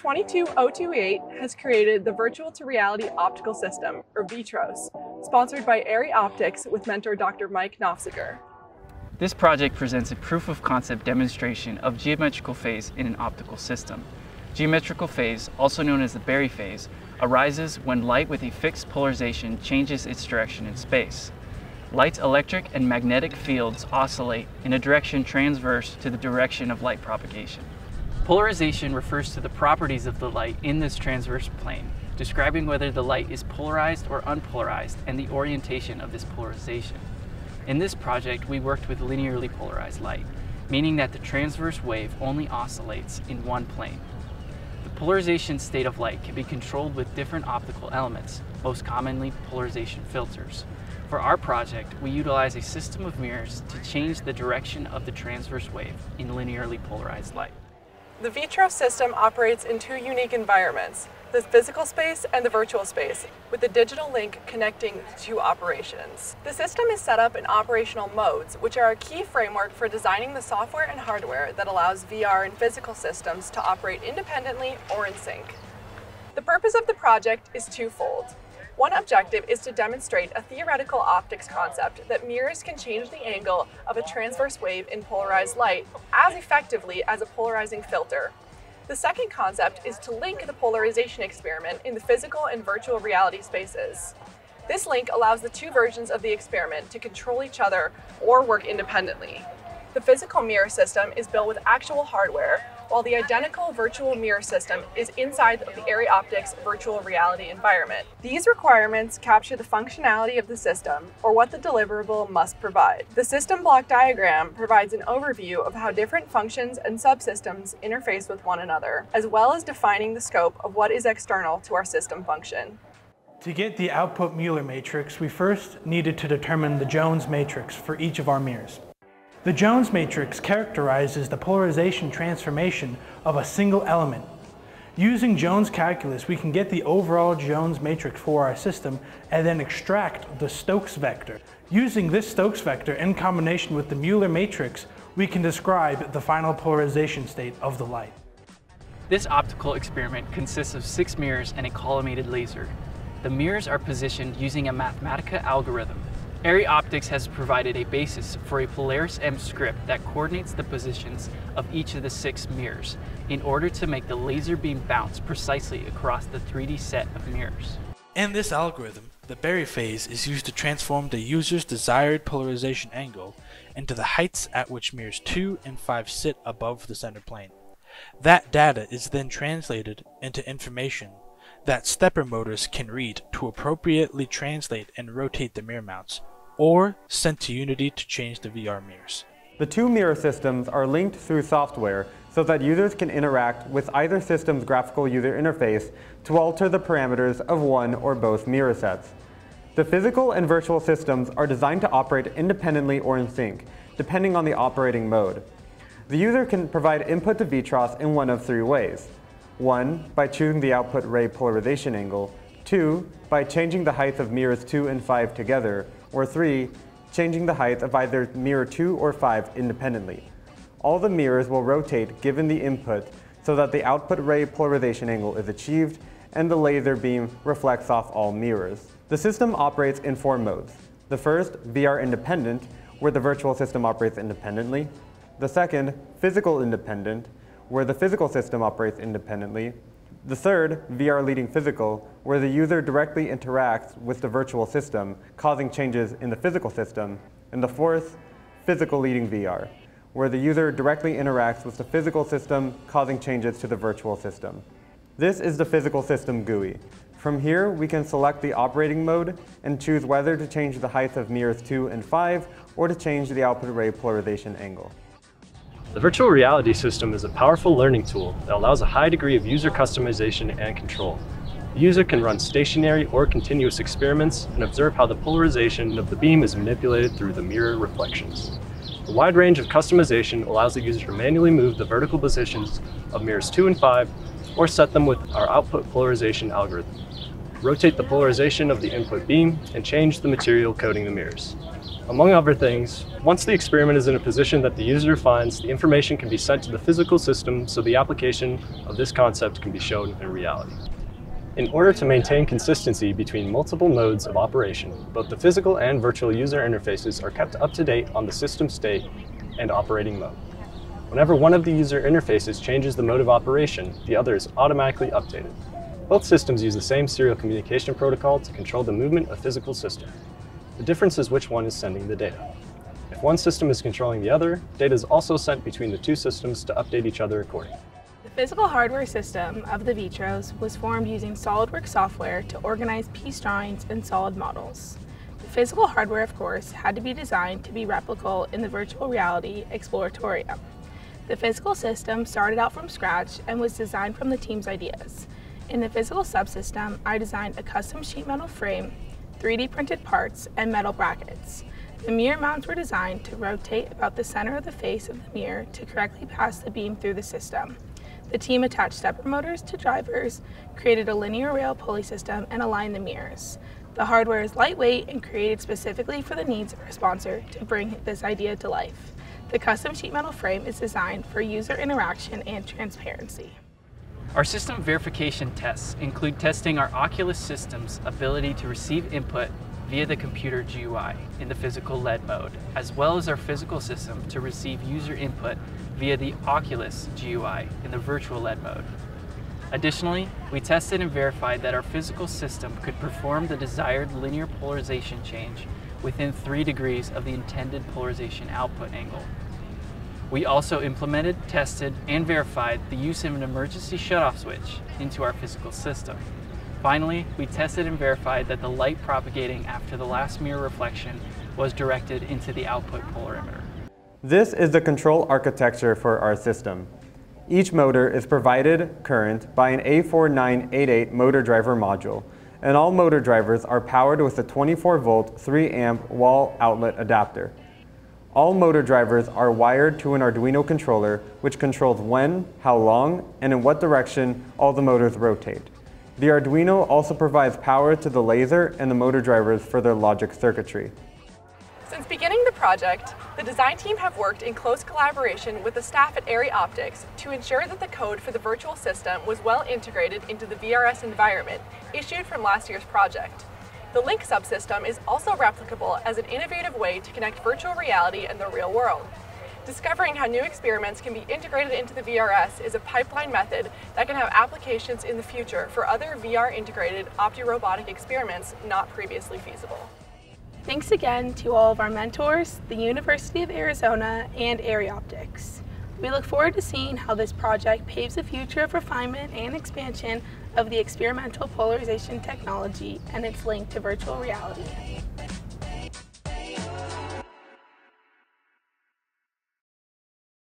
22028 has created the Virtual to Reality Optical System, or VITROS, sponsored by ARIELLE Optics with mentor Dr. Mike Nofziger. This project presents a proof of concept demonstration of geometrical phase in an optical system. Geometrical phase, also known as the Berge phase, arises when light with a fixed polarization changes its direction in space. Light's electric and magnetic fields oscillate in a direction transverse to the direction of light propagation. Polarization refers to the properties of the light in this transverse plane, describing whether the light is polarized or unpolarized and the orientation of this polarization. In this project, we worked with linearly polarized light, meaning that the transverse wave only oscillates in one plane. The polarization state of light can be controlled with different optical elements, most commonly polarization filters. For our project, we utilize a system of mirrors to change the direction of the transverse wave in linearly polarized light. The VITROS system operates in two unique environments, the physical space and the virtual space, with a digital link connecting the two operations. The system is set up in operational modes, which are a key framework for designing the software and hardware that allows VR and physical systems to operate independently or in sync. The purpose of the project is twofold. One objective is to demonstrate a theoretical optics concept that mirrors can change the angle of a transverse wave in polarized light as effectively as a polarizing filter. The second concept is to link the polarization experiment in the physical and virtual reality spaces. This link allows the two versions of the experiment to control each other or work independently. The physical mirror system is built with actual hardware, while the identical virtual mirror system is inside of the ARIELLE Optics virtual reality environment. These requirements capture the functionality of the system, or what the deliverable must provide. The system block diagram provides an overview of how different functions and subsystems interface with one another, as well as defining the scope of what is external to our system function. To get the output Mueller matrix, we first needed to determine the Jones matrix for each of our mirrors. The Jones matrix characterizes the polarization transformation of a single element. Using Jones calculus, we can get the overall Jones matrix for our system and then extract the Stokes vector. Using this Stokes vector in combination with the Mueller matrix, we can describe the final polarization state of the light. This optical experiment consists of 6 mirrors and a collimated laser. The mirrors are positioned using a Mathematica algorithm. ARIELLE Optics has provided a basis for a Polaris M script that coordinates the positions of each of the 6 mirrors in order to make the laser beam bounce precisely across the 3D set of mirrors. In this algorithm, the Berge phase is used to transform the user's desired polarization angle into the heights at which mirrors 2 and 5 sit above the center plane. That data is then translated into information that stepper motors can read to appropriately translate and rotate the mirror mounts, or sent to Unity to change the VR mirrors. The two mirror systems are linked through software so that users can interact with either system's graphical user interface to alter the parameters of one or both mirror sets. The physical and virtual systems are designed to operate independently or in sync, depending on the operating mode. The user can provide input to VITROS in one of 3 ways. 1. By choosing the output ray polarization angle. 2. By changing the height of mirrors 2 and 5 together. Or 3. Changing the height of either mirror 2 or 5 independently. All the mirrors will rotate given the input so that the output ray polarization angle is achieved and the laser beam reflects off all mirrors. The system operates in 4 modes. The first, VR independent, where the virtual system operates independently. The second, physical independent, where the physical system operates independently. The third, VR leading physical, where the user directly interacts with the virtual system, causing changes in the physical system. And the fourth, physical leading VR, where the user directly interacts with the physical system, causing changes to the virtual system. This is the physical system GUI. From here, we can select the operating mode and choose whether to change the height of mirrors 2 and 5 or to change the output ray polarization angle. The virtual reality system is a powerful learning tool that allows a high degree of user customization and control. The user can run stationary or continuous experiments and observe how the polarization of the beam is manipulated through the mirror reflections. A wide range of customization allows the user to manually move the vertical positions of mirrors 2 and 5 or set them with our output polarization algorithm. Rotate the polarization of the input beam and change the material coating the mirrors. Among other things, once the experiment is in a position that the user finds, the information can be sent to the physical system so the application of this concept can be shown in reality. In order to maintain consistency between multiple modes of operation, both the physical and virtual user interfaces are kept up to date on the system state and operating mode. Whenever one of the user interfaces changes the mode of operation, the other is automatically updated. Both systems use the same serial communication protocol to control the movement of physical systems. The difference is which one is sending the data. If one system is controlling the other, data is also sent between the two systems to update each other accordingly. The physical hardware system of the Vitros was formed using SolidWorks software to organize piece drawings and solid models. The physical hardware, of course, had to be designed to be replicable in the virtual reality exploratorium. The physical system started out from scratch and was designed from the team's ideas. In the physical subsystem, I designed a custom sheet metal frame, 3D printed parts, and metal brackets. The mirror mounts were designed to rotate about the center of the face of the mirror to correctly pass the beam through the system. The team attached stepper motors to drivers, created a linear rail pulley system, and aligned the mirrors. The hardware is lightweight and created specifically for the needs of our sponsor to bring this idea to life. The custom sheet metal frame is designed for user interaction and transparency. Our system verification tests include testing our Oculus system's ability to receive input via the computer GUI in the physical LED mode, as well as our physical system to receive user input via the Oculus GUI in the virtual LED mode. Additionally, we tested and verified that our physical system could perform the desired linear polarization change within 3 degrees of the intended polarization output angle. We also implemented, tested, and verified the use of an emergency shutoff switch into our physical system. Finally, we tested and verified that the light propagating after the last mirror reflection was directed into the output polarimeter. This is the control architecture for our system. Each motor is provided current by an A4988 motor driver module, and all motor drivers are powered with a 24-volt 3-amp wall outlet adapter. All motor drivers are wired to an Arduino controller, which controls when, how long, and in what direction all the motors rotate. The Arduino also provides power to the laser and the motor drivers for their logic circuitry. Since beginning the project, the design team have worked in close collaboration with the staff at ARIELLE Optics to ensure that the code for the virtual system was well integrated into the VRS environment issued from last year's project. The Link subsystem is also replicable as an innovative way to connect virtual reality and the real world. Discovering how new experiments can be integrated into the VRS is a pipeline method that can have applications in the future for other VR-integrated opti-robotic experiments not previously feasible. Thanks again to all of our mentors, the University of Arizona, and ARIELLE Optics. We look forward to seeing how this project paves the future of refinement and expansion of the experimental polarization technology and its link to virtual reality.